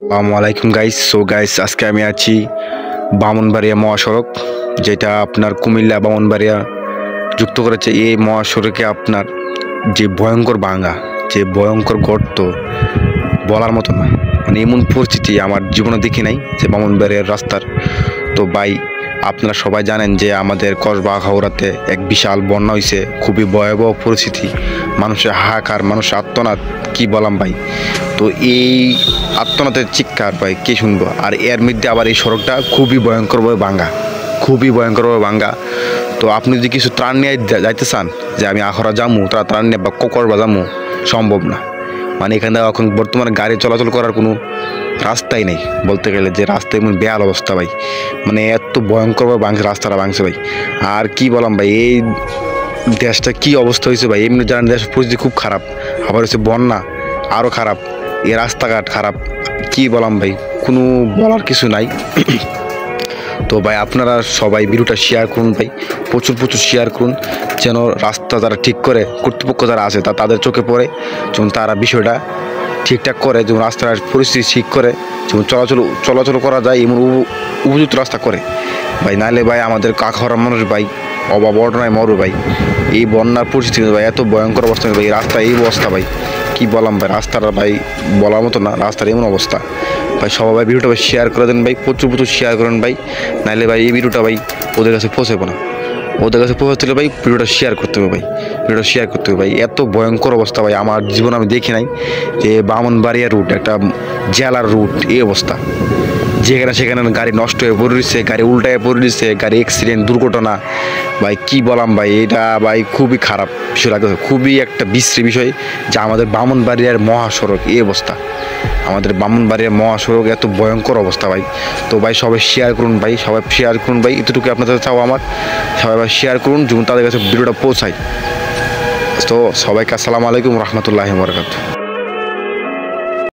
আসসালামু আলাইকুম guys. Guys, আজকে আমি আছি বামনবাড়িয়া মহাসড়ক, যেটা আপনার কুমিল্লা বামনবাড়িয়া যুক্ত করেছে। এই মহাসড়কে আপনার যে ভয়ঙ্কর ভাঙা, যে ভয়ঙ্কর গর্ত বলার মতো না, মানে এমন পরিস্থিতি আমার জীবনে দেখি নাই যে বামনবাড়িয়ার রাস্তার। তো ভাই, আপনারা সবাই জানেন যে আমাদের কসবা হাওড়াতে এক বিশাল বন্যা হয়েছে, খুবই ভয়াবহ পরিস্থিতি, মানুষের হাহাকার, মানুষের আত্মনাদ, কি বললাম ভাই। তো এই আত্মনাদের চিৎকার ভাই কে শুনবো? আর এর মধ্যে আবার এই সড়কটা খুবই ভয়ঙ্করভাবে ভাঙ্গা, খুবই ভয়ঙ্করভাবে ভাঙ্গা। তো আপনি যদি কিছু ত্রাণ নিয়ে যাইতে চান, যে আমি আখড়া যামু, তারা ত্রাণ নিয়ে বা ককরবা যামু, সম্ভব না। মানে এখানে এখন বর্তমানে গাড়ি চলাচল করার কোনো রাস্তাই নেই, বলতে গেলে যে রাস্তায় এমন বেহাল অবস্থা ভাই, মানে এত ভয়ঙ্করভাবে ভাঙছে, রাস্তাটা ভাঙছে ভাই। আর কি বললাম ভাই, এই দেশটা কি অবস্থা হয়েছে ভাই, এমনি জানেন দেশের পরিস্থিতি খুব খারাপ, আবার হচ্ছে বন্যা আরও খারাপ, এই রাস্তাঘাট খারাপ, কি বললাম ভাই, কোনো বলার কিছু নাই। তো ভাই, আপনারা সবাই ভিডিওটা শেয়ার করুন ভাই, প্রচুর প্রচুর শেয়ার করুন, যেন রাস্তা যারা ঠিক করে, কর্তৃপক্ষ যারা আছে তাদের চোখে পড়ে, যেমন তারা বিষয়টা ঠিকঠাক করে, যেমন রাস্তার পরিস্থিতি ঠিক করে, যেমন চলাচল করা যায় এমন উপযুক্ত রাস্তা করে ভাই। নাহলে ভাই আমাদের কাকহরা মানুষ ভাই অভাব অটনায় মরু ভাই। এই বন্যার পরিস্থিতি ভাই এত ভয়ঙ্কর অবস্থা ভাই, রাস্তা এই অবস্থা ভাই, কি বললাম ভাই, রাস্তাটা ভাই বলার মতো না, রাস্তার এমন অবস্থা ভাই। সবাই ভাই ভিডিওটা শেয়ার করে দেন ভাই, প্রচুর প্রচুর শেয়ার করেন ভাই, নাহলে ভাই এই ভিডিওটা ভাই ওদের কাছে পৌঁছাবো না। ওদের কাছে পৌঁছাতে ভাই ভিডিওটা শেয়ার করতে হবে ভাই, ভিডিওটা শেয়ার করতে হবে ভাই। এত ভয়ঙ্কর অবস্থা ভাই আমার জীবনে আমি দেখি নাই, যে বামনবাড়িয়া রুট একটা জেলার রুট এই অবস্থা, যেখানে সেখানে গাড়ি নষ্ট হয়ে পড়ে রয়েছে, গাড়ি উল্টায় পড়ে রয়েছে, গাড়ি অ্যাক্সিডেন্ট দুর্ঘটনা ভাই, কি বললাম ভাই, এটা ভাই খুবই খারাপ বিষয় লাগে, খুবই একটা বিশ্রী বিষয় যে আমাদের বামনবাড়িয়ার মহাসড়ক এই অবস্থা, আমাদের বামনবাড়িয়ার মহাসড়ক এত ভয়ঙ্কর অবস্থা ভাই। তো ভাই সবাই শেয়ার করুন ভাই, সবাই শেয়ার করুন ভাই, এতটুকু আপনাদের চাও আমার, সবাই ভাই শেয়ার করুন যেমন তাদের কাছে ভিডিওটা পৌঁছায়। তো সবাইকে আসসালামু আলাইকুম রহমতুল্লাহি ওয়া বারাকাতুহু।